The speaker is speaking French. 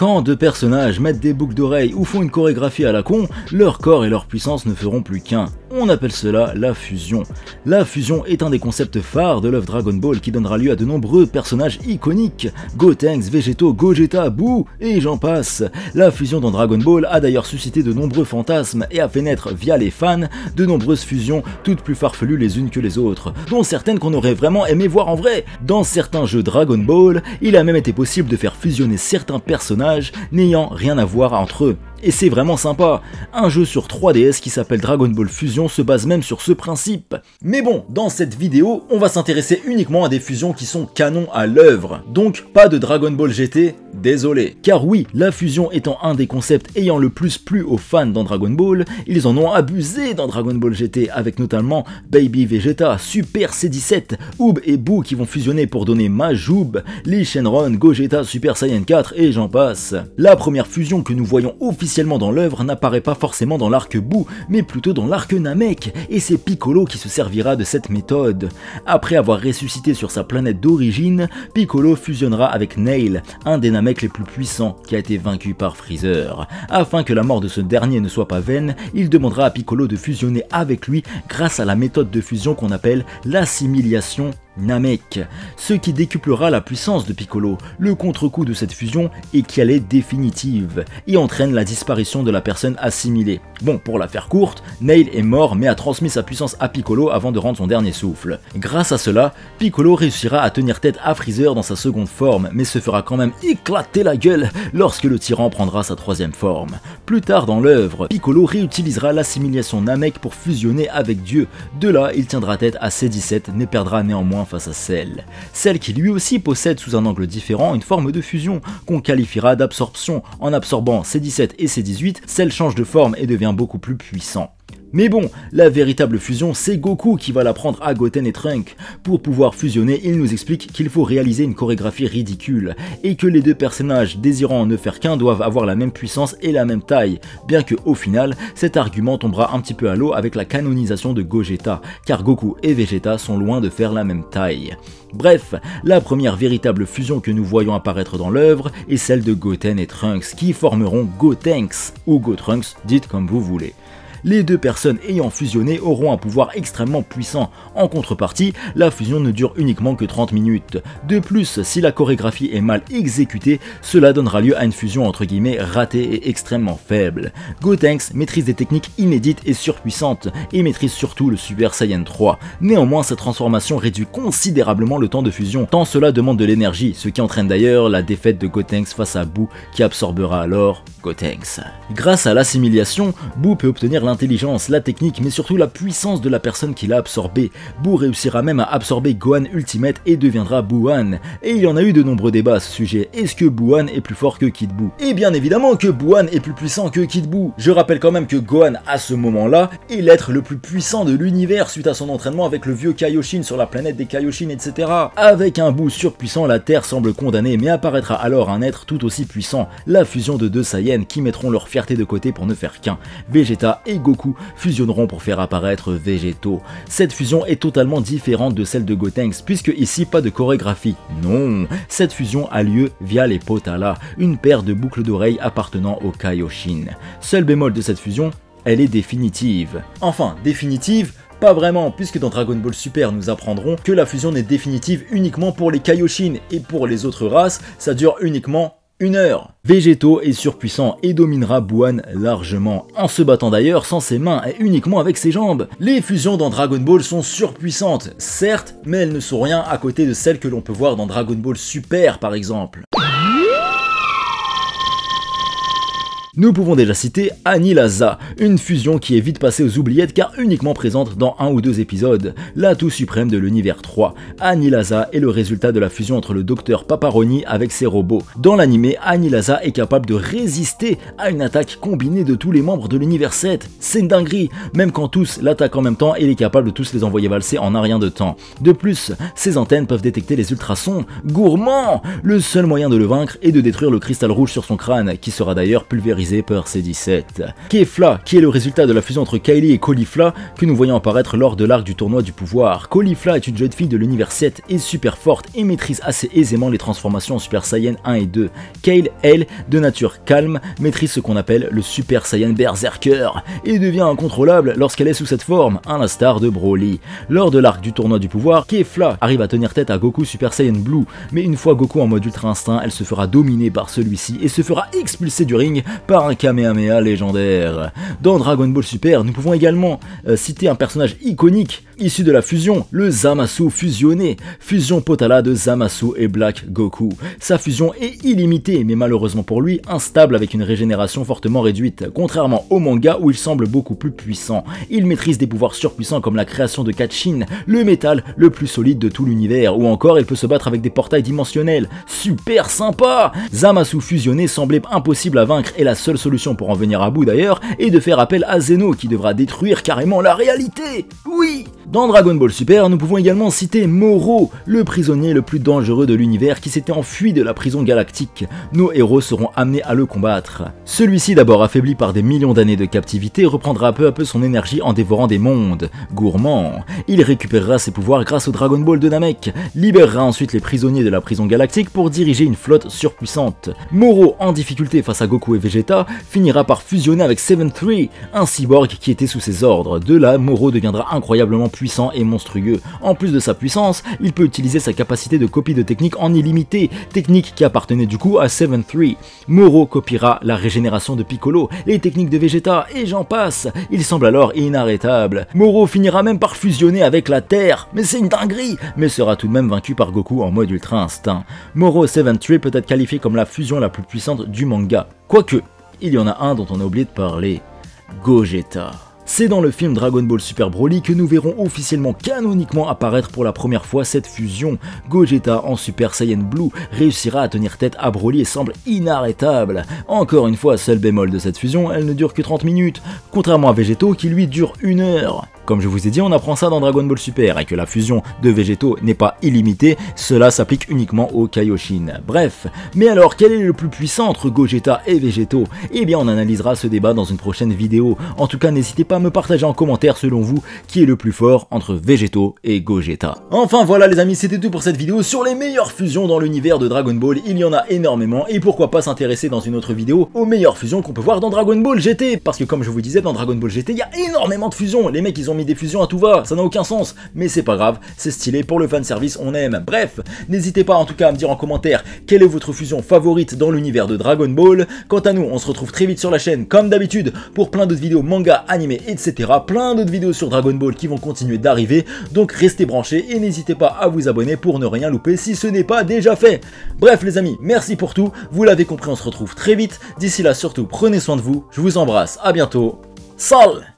Quand deux personnages mettent des boucles d'oreilles ou font une chorégraphie à la con, leur corps et leur puissance ne feront plus qu'un. On appelle cela la fusion. La fusion est un des concepts phares de l'œuvre Dragon Ball qui donnera lieu à de nombreux personnages iconiques, Gotenks, Végétaux, Gogeta, Boo et j'en passe. La fusion dans Dragon Ball a d'ailleurs suscité de nombreux fantasmes et a fait naître via les fans de nombreuses fusions, toutes plus farfelues les unes que les autres, dont certaines qu'on aurait vraiment aimé voir en vrai. Dans certains jeux Dragon Ball, il a même été possible de faire fusionner certains personnages n'ayant rien à voir entre eux. Et c'est vraiment sympa. Un jeu sur 3DS qui s'appelle Dragon Ball Fusion se base même sur ce principe. Mais bon, dans cette vidéo, on va s'intéresser uniquement à des fusions qui sont canons à l'œuvre. Donc pas de Dragon Ball GT, désolé. Car oui, la fusion étant un des concepts ayant le plus plu aux fans dans Dragon Ball, ils en ont abusé dans Dragon Ball GT avec notamment Baby Vegeta, Super C17, Oob et Boo qui vont fusionner pour donner Majoob, Lee Shenron, Gogeta, Super Saiyan 4 et j'en passe. La première fusion que nous voyons officiellement dans l'œuvre n'apparaît pas forcément dans l'arc Boo, mais plutôt dans l'arc Namek, et c'est Piccolo qui se servira de cette méthode. Après avoir ressuscité sur sa planète d'origine, Piccolo fusionnera avec Nail, un des Namek les plus puissants qui a été vaincu par Freezer. Afin que la mort de ce dernier ne soit pas vaine, il demandera à Piccolo de fusionner avec lui grâce à la méthode de fusion qu'on appelle l'assimilation Namek, ce qui décuplera la puissance de Piccolo. Le contre-coup de cette fusion est qu'elle est définitive et entraîne la disparition de la personne assimilée. Bon, pour la faire courte, Nail est mort mais a transmis sa puissance à Piccolo avant de rendre son dernier souffle. Grâce à cela, Piccolo réussira à tenir tête à Freezer dans sa seconde forme, mais se fera quand même éclater la gueule lorsque le tyran prendra sa troisième forme. Plus tard dans l'œuvre, Piccolo réutilisera l'assimilation Namek pour fusionner avec Dieu. De là, il tiendra tête à C17 mais perdra néanmoins face à Cell qui lui aussi possède sous un angle différent une forme de fusion qu'on qualifiera d'absorption. En absorbant C17 et C18, Cell change de forme et devient beaucoup plus puissant. Mais bon, la véritable fusion, c'est Goku qui va la prendre à Goten et Trunks. Pour pouvoir fusionner, il nous explique qu'il faut réaliser une chorégraphie ridicule, et que les deux personnages désirant en ne faire qu'un doivent avoir la même puissance et la même taille, bien que au final, cet argument tombera un petit peu à l'eau avec la canonisation de Gogeta, car Goku et Vegeta sont loin de faire la même taille. Bref, la première véritable fusion que nous voyons apparaître dans l'œuvre est celle de Goten et Trunks, qui formeront Gotenks, ou Gotrunks, dites comme vous voulez. Les deux personnes ayant fusionné auront un pouvoir extrêmement puissant. En contrepartie, la fusion ne dure uniquement que 30 minutes. De plus, si la chorégraphie est mal exécutée, cela donnera lieu à une fusion entre guillemets ratée et extrêmement faible. Gotenks maîtrise des techniques inédites et surpuissantes, et maîtrise surtout le Super Saiyan 3. Néanmoins, cette transformation réduit considérablement le temps de fusion, tant cela demande de l'énergie, ce qui entraîne d'ailleurs la défaite de Gotenks face à Boo, qui absorbera alors Gotenks. Grâce à l'assimilation, Boo peut obtenir l'intelligence, la technique, mais surtout la puissance de la personne qui l'a absorbé. Boo réussira même à absorber Gohan Ultimate et deviendra Boo-Han. Et il y en a eu de nombreux débats à ce sujet. Est-ce que Boo-Han est plus fort que Kid Boo? Et bien évidemment que Boo-Han est plus puissant que Kid Boo. Je rappelle quand même que Gohan, à ce moment-là, est l'être le plus puissant de l'univers suite à son entraînement avec le vieux Kaioshin sur la planète des Kaioshin, etc. Avec un Boo surpuissant, la Terre semble condamnée, mais apparaîtra alors un être tout aussi puissant, la fusion de deux Saiyans qui mettront leur fierté de côté pour ne faire qu'un. Vegeta et Goku fusionneront pour faire apparaître Végétaux. Cette fusion est totalement différente de celle de Gotenks, puisque ici pas de chorégraphie. Non, cette fusion a lieu via les Potala, une paire de boucles d'oreilles appartenant au Kaioshin. Seul bémol de cette fusion, elle est définitive. Enfin, définitive, pas vraiment, puisque dans Dragon Ball Super nous apprendrons que la fusion n'est définitive uniquement pour les Kaioshin, et pour les autres races, ça dure uniquement 1 heure. Végétaux est surpuissant et dominera Boo-Han largement, en se battant d'ailleurs sans ses mains et uniquement avec ses jambes. Les fusions dans Dragon Ball sont surpuissantes, certes, mais elles ne sont rien à côté de celles que l'on peut voir dans Dragon Ball Super par exemple. Nous pouvons déjà citer Annihilasa, une fusion qui est vite passée aux oubliettes car uniquement présente dans 1 ou 2 épisodes, l'atout suprême de l'univers 3. Annihilasa est le résultat de la fusion entre le docteur Paparoni avec ses robots. Dans l'anime, Annihilasa est capable de résister à une attaque combinée de tous les membres de l'univers 7. C'est une dinguerie, même quand tous l'attaquent en même temps, il est capable de tous les envoyer valser en un rien de temps. De plus, ses antennes peuvent détecter les ultrasons. Gourmand! Le seul moyen de le vaincre est de détruire le cristal rouge sur son crâne, qui sera d'ailleurs pulvérisé réalisé par C17. Kefla, qui est le résultat de la fusion entre Kylie et Caulifla que nous voyons apparaître lors de l'arc du tournoi du pouvoir. Caulifla est une jeune fille de l'univers 7 et super forte et maîtrise assez aisément les transformations en Super Saiyan 1 et 2. Kale, elle, de nature calme, maîtrise ce qu'on appelle le Super Saiyan Berserker et devient incontrôlable lorsqu'elle est sous cette forme, à l'instar de Broly. Lors de l'arc du tournoi du pouvoir, Kefla arrive à tenir tête à Goku Super Saiyan Blue, mais une fois Goku en mode Ultra Instinct, elle se fera dominer par celui-ci et se fera expulser du ring par un Kamehameha légendaire. Dans Dragon Ball Super, nous pouvons également citer un personnage iconique issu de la fusion, le Zamasu fusionné, fusion Potala de Zamasu et Black Goku. Sa fusion est illimitée, mais malheureusement pour lui, instable avec une régénération fortement réduite, contrairement au manga où il semble beaucoup plus puissant. Il maîtrise des pouvoirs surpuissants comme la création de Kachin, le métal le plus solide de tout l'univers, ou encore il peut se battre avec des portails dimensionnels. Super sympa! Zamasu fusionné semblait impossible à vaincre et la seule solution pour en venir à bout d'ailleurs est de faire appel à Zeno qui devra détruire carrément la réalité. Oui! Dans Dragon Ball Super, nous pouvons également citer Moro, le prisonnier le plus dangereux de l'univers qui s'était enfui de la prison galactique. Nos héros seront amenés à le combattre. Celui-ci, d'abord affaibli par des millions d'années de captivité, reprendra peu à peu son énergie en dévorant des mondes. Gourmand, il récupérera ses pouvoirs grâce au Dragon Ball de Namek, libérera ensuite les prisonniers de la prison galactique pour diriger une flotte surpuissante. Moro, en difficulté face à Goku et Vegeta, finira par fusionner avec 7-3, un cyborg qui était sous ses ordres. De là, Moro deviendra incroyablement puissant et monstrueux. En plus de sa puissance, il peut utiliser sa capacité de copie de technique en illimité, technique qui appartenait du coup à 7-3. Moro copiera la régénération de Piccolo, les techniques de Vegeta et j'en passe. Il semble alors inarrêtable. Moro finira même par fusionner avec la Terre, mais c'est une dinguerie, mais sera tout de même vaincu par Goku en mode Ultra Instinct. Moro 7-3 peut être qualifié comme la fusion la plus puissante du manga. Quoique, il y en a un dont on a oublié de parler, Gogeta. C'est dans le film Dragon Ball Super Broly que nous verrons officiellement canoniquement apparaître pour la première fois cette fusion. Gogeta en Super Saiyan Blue réussira à tenir tête à Broly et semble inarrêtable. Encore une fois, seul bémol de cette fusion, elle ne dure que 30 minutes, contrairement à Végéto qui lui dure 1 heure. Comme je vous ai dit, on apprend ça dans Dragon Ball Super, et que la fusion de végétaux n'est pas illimitée, cela s'applique uniquement aux Kaioshin. Bref, mais alors quel est le plus puissant entre Gogeta et Végéto? Eh bien on analysera ce débat dans une prochaine vidéo. En tout cas, n'hésitez pas à me partager en commentaire selon vous qui est le plus fort entre Végéto et Gogeta. Enfin voilà les amis, c'était tout pour cette vidéo sur les meilleures fusions dans l'univers de Dragon Ball. Il y en a énormément, et pourquoi pas s'intéresser dans une autre vidéo aux meilleures fusions qu'on peut voir dans Dragon Ball GT, parce que comme je vous disais, dans Dragon Ball GT, il y a énormément de fusions. Les mecs ils ont mis des fusions à tout va, ça n'a aucun sens, mais c'est pas grave, c'est stylé, pour le fanservice on aime. Bref, n'hésitez pas en tout cas à me dire en commentaire quelle est votre fusion favorite dans l'univers de Dragon Ball. Quant à nous, on se retrouve très vite sur la chaîne comme d'habitude pour plein d'autres vidéos manga, animés, etc. Plein d'autres vidéos sur Dragon Ball qui vont continuer d'arriver, donc restez branchés et n'hésitez pas à vous abonner pour ne rien louper si ce n'est pas déjà fait. Bref les amis, merci pour tout, vous l'avez compris, on se retrouve très vite. D'ici là surtout, prenez soin de vous, je vous embrasse, à bientôt, salut!